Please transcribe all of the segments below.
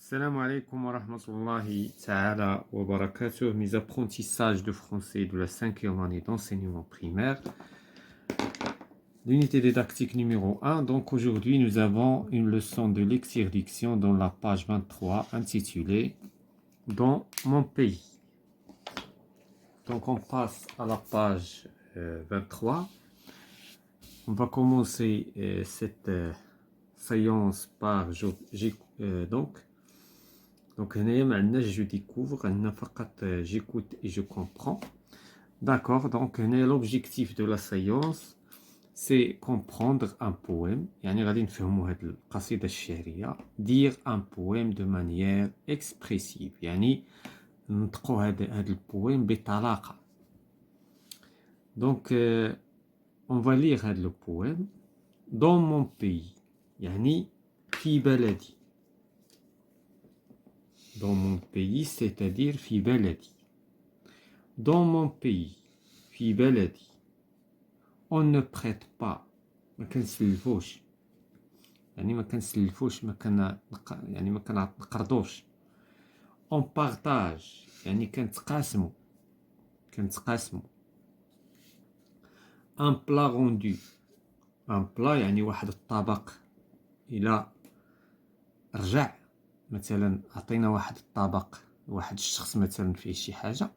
Salam alaikum wa rahmatullahi ta'ala wa barakatuh. Mes apprentissages de français de la 5e année d'enseignement primaire. L'unité didactique numéro 1. Donc aujourd'hui, nous avons une leçon de lecture-diction dans la page 23 intitulée « Dans mon pays ». Donc on passe à la page 23. On va commencer cette séance par donc je découvre, j'écoute et je comprends. D'accord, donc l'objectif de la séance c'est comprendre un poème. Dire un poème de manière expressive. le poème بطلاقة. Donc on va lire le poème. Dans mon pays, في بلدي. Dans mon pays, c'est-à-dire في بلدي. Dans mon pays, في بلدي. On ne prête pas. ما كنسلفوش. ما كنسلفوش ما كنقرضوش. On partage. كنتقاسمو. Un plat rendu. Un plat واحد الطبق. إلى رجع مثلا عطينا واحد الطبق واحد الشخص مثلا فيه شي حاجه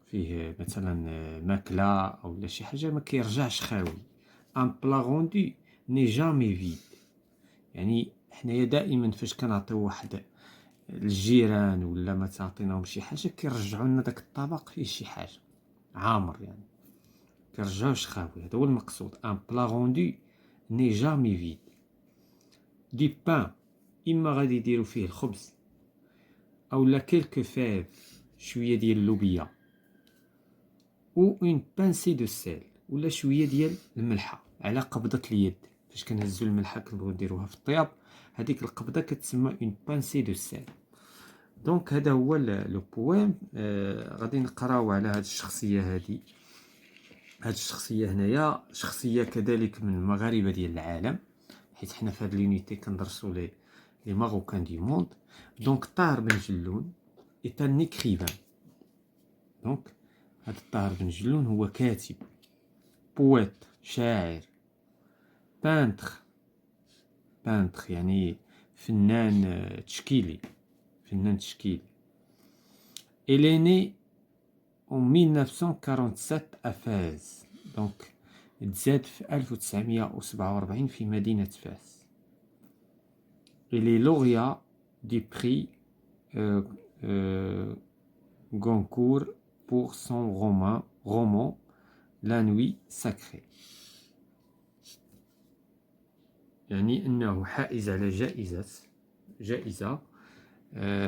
فيه مثلا ماكله او شي حاجه ما كيرجعش خاوي. ان بلا روندو ني جامي فيد. حنايا دائما فاش كنعطيو واحد الجيران ولا ما تعطيناهم شي حاجه كيرجعوا لنا داك الطبق فيه شي حاجه عامر كيرجعوش خاوي. هذا هو المقصود. ان بلا روندو ني جامي فيد. دي بان إما غادي يديروا فيه الخبز أولا كيلكو فاف شوية ديال اللوبيا و اون بانسي دو سيل ولا شوية ديال الملحة على قبضة اليد. فاش كنهزو الملحة كنبغيو نديروها في الطياب هذيك القبضة كتسمى اون بانسي دو سيل. دونك هذا هو لو بويم. غادي نقراو على هاد الشخصية هادي. هاد الشخصية هنايا شخصية كذلك من المغاربة ديال العالم حيت حنا في هاد لونيتي كندرسو les Marocains du monde. Donc Tahar Ben Jelloun est un écrivain. Donc Tahar Ben Jelloun هو كاتب poète شاعر peintre فنان تشكيلي. Il est né en 1947 à Fès. Donc تزاد في 1947 في مدينة فاس. Il est lauréat du prix Goncourt pour son roman La Nuit Sacrée. أنه حائز على جائزة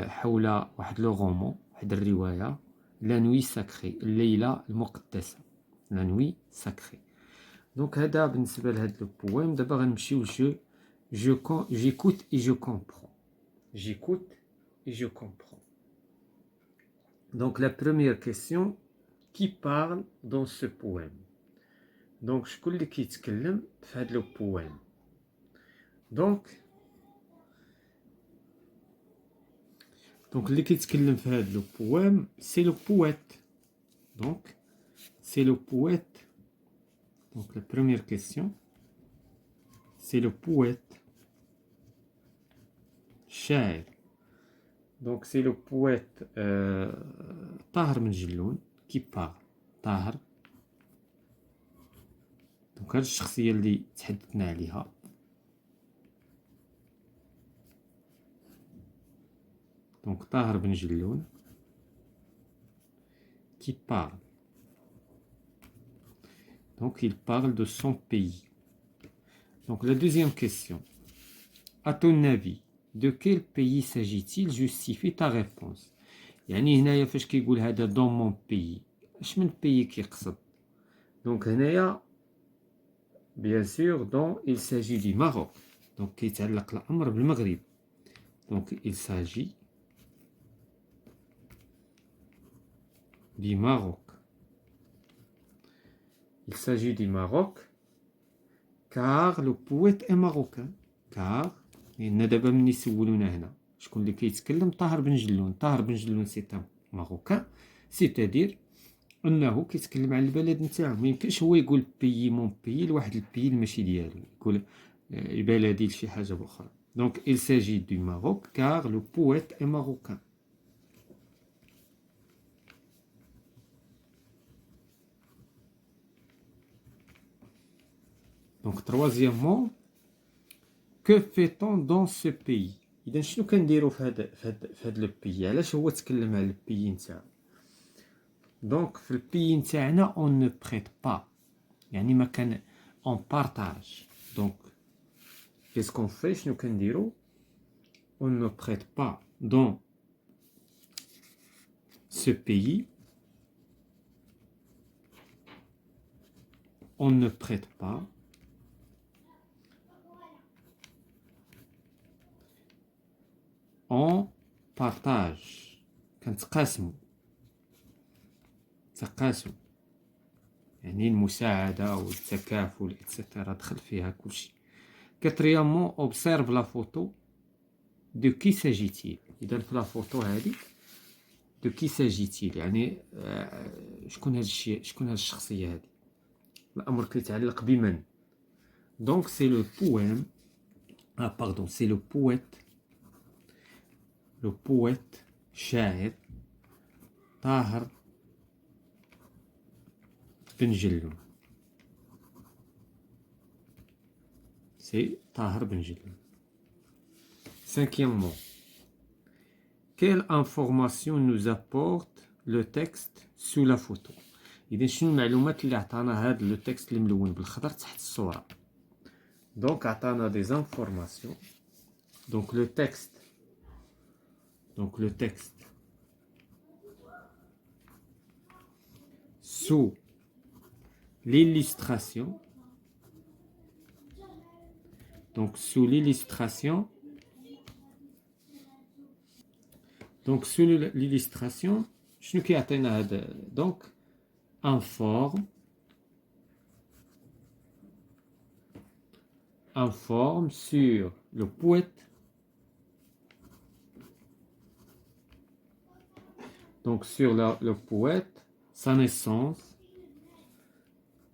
حول واحد لو رومان واحد الرواية La Nuit Sacrée الليلة المقدسة. La Nuit Sacrée. دونك هذا بالنسبة لهاد لو بويم. دابا غنمشيو j'écoute et je comprends. J'écoute et je comprends. Donc la première question, qui parle dans ce poème? Donc شكون اللي كيتكلم في هاد لو بويم؟ Donc اللي كيتكلم في هاد لو بويم c'est le poète. Donc c'est le poète. Donc la première question, c'est le poète. شاعر. Donc c'est le poète طاهر بن جلون qui parle. طاهر. Donc هاد الشخصية اللي تحدثنا عليها donc طاهر بن جلون qui parle. Donc il parle de son pays. Donc la deuxième question, à ton avis de quel pays s'agit-il? Justifie ta réponse. هنايا فاش كيقول هذا dans mon pays اش من pays كيقصد؟ donc هنايا bien sûr donc il s'agit du Maroc. donc كيتعلق الامر بالمغرب. donc il s'agit du Maroc. Il s'agit du Maroc car le poète est marocain. car دابا ملي سولونا هنا شكون اللي كيتكلم؟ طاهر بن جلون. طاهر بن جلون سي ان ماروكان، سيتادير انه كيتكلم على البلد نتاعو. ميمكنش هو يقول بيي مون بيي لواحد البيي ماشي ديالو، يقول بلدي لشي حاجه اخرى. دونك il s'agit du Maroc car le poète est marocain. Donc troisièmement, que fait-on dans ce pays؟ اذا شنو كنديروا في هذا لو بيي؟ علاش هو تكلم على البيي نتاعو؟ دونك في البيي نتاعنا on ne prête pas، يعني ما كان on partage. Donc qu'est-ce qu'on fait؟ شنو كنديروا؟ on ne prête pas dans ce pays، on ne prête pas on partage. كنتقاسموا، تقاسم يعني المساعدة والتكافل إتسيتيرا، دخل فيها كلشي. كاتريامون observe la photo de qui s'agit-il؟ إذا في لا فوتو هادي de qui s'agit-il يعني شكون هاد الشيء، شكون هاد الشخصية هادي؟ الأمر كيتعلق بمن؟ دونك سي لو بويم، باردون سي لو بويت، لو بويت شاعر طاهر بن جلون. سي طاهر بن جلون. Cinquièmement, quelle information nous apporte le texte sous la photo؟ إذا شنو المعلومات اللي عطانا هاد لو تكست اللي ملون بالخضر تحت الصورة؟ دونك عطانا دي زانفورماسيون. دونك لو تكست sous l'illustration. Donc sous l'illustration. Donc sous l'illustration, شنو كيعطينا هذا؟ دونك informe sur le poète. Donc sur le poète, sa naissance.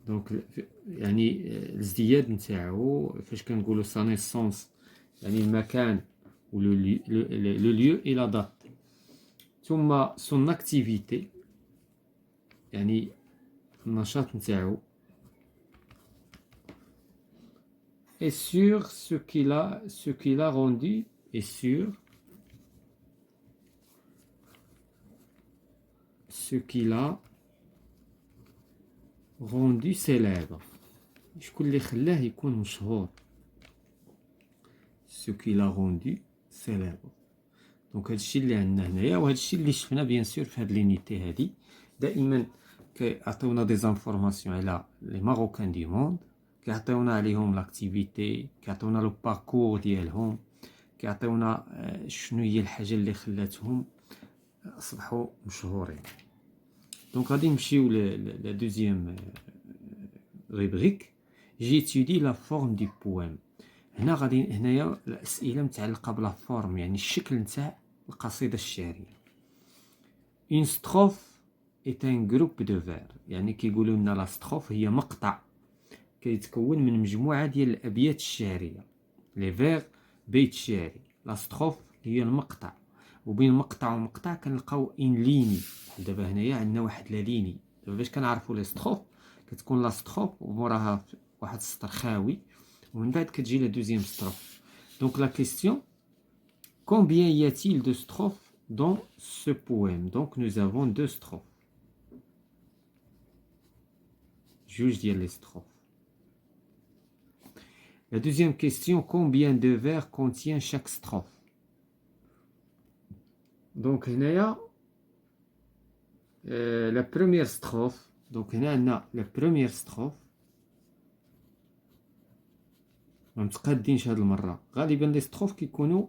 دونك يعني الازدياد نتاعو فاش كنقولوا sa naissance يعني المكان و le lieu et la date. ثم son activité يعني النشاط نتاعو. et sur ce qu'il a rendu et sur ce qu'il a rendu célèbre. شكون اللي خلاه يكون مشهور؟ ce qu'il a rendu célèbre. دونك هادشي اللي عندنا هنايا، وهادشي اللي شفنا بيان سور في هاد لينيتي هادي. دائما كيعطيونا دي زانفورماسيون على لي ماروكان دي موند، كيعطيونا عليهم لاكتيفيتي، كيعطيونا لو باركور ديالهم، كيعطيونا شنو هي الحاجه اللي خلاتهم اصبحوا مشهورين. دونك غادي نمشيو لا دوزيام ريبريك، جيتودي لا فورم دي بويم. هنايا الاسئله متعلقه بلا فورم، يعني الشكل نتاع القصيده الشعريه. اون ستروف est un groupe de vers، يعني كيقولوا لنا لا ستروف هي مقطع كيتكون من مجموعه ديال الابيات الشعريه. لي فير بيت شعري، لا ستروف هي المقطع، وبين مقطع ومقطع كنلقاو ان ليني. دابا هنايا عندنا واحد لا ليني. دابا باش كنعرفوا لي ستروف كتكون لا ستروف وموراها واحد السطر خاوي، ومن بعد كتجي لا دوزيام ستروف. دونك لا كيستيون combien y a-t-il de strophes dans ce poème؟ Donc nous avons deux strophes. Juge ديال les strophes. La deuxième question, combien de vers contient chaque strophe؟ Donc هنايا la première strophe. Donc هنا عندنا la première strophe. ما متقادينش هاد المره، غالبا لي ستروف كيكونوا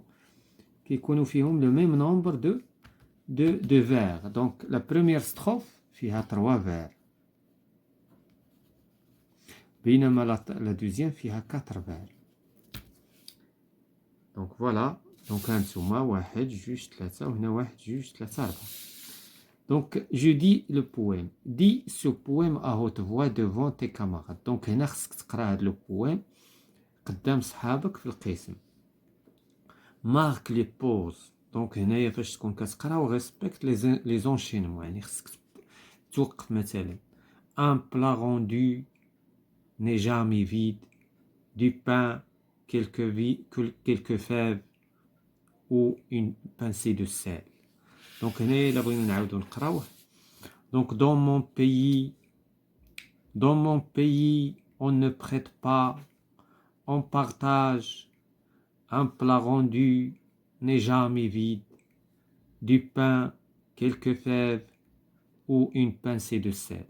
فيهم لو ميم نومبر دو فير. دونك لا بروميير ستروف فيها 3 فير، بينما لا دوزيام فيها 4 فير. دونك فوالا Donc, هانتوما 1 2 3 وهنا 1 2 3 4. Donc, je dis le poème. Dis ce poème à haute voix devant tes camarades. Donc, هنا خصك تقرا هاد لو poème قدام صحابك في القسم. Marque les pauses. Donc, هنايا فاش تكون كتقرا و respecte les enchaînements. يعني خصك توقف مثلا. Un plat rendu n'est jamais vide. Du pain, quelques fèves ou une pincée de sel. Donc, هنا إلا بغينا نعاودو نقراوه. Donc, dans mon pays, on ne prête pas, on partage. Un plat rendu n'est jamais vide. Du pain, quelques fèves ou une pincée de sel.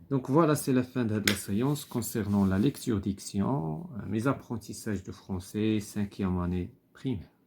Donc voilà, c'est la fin de la séance concernant la lecture-diction, mes apprentissages de français, 5e année primaire.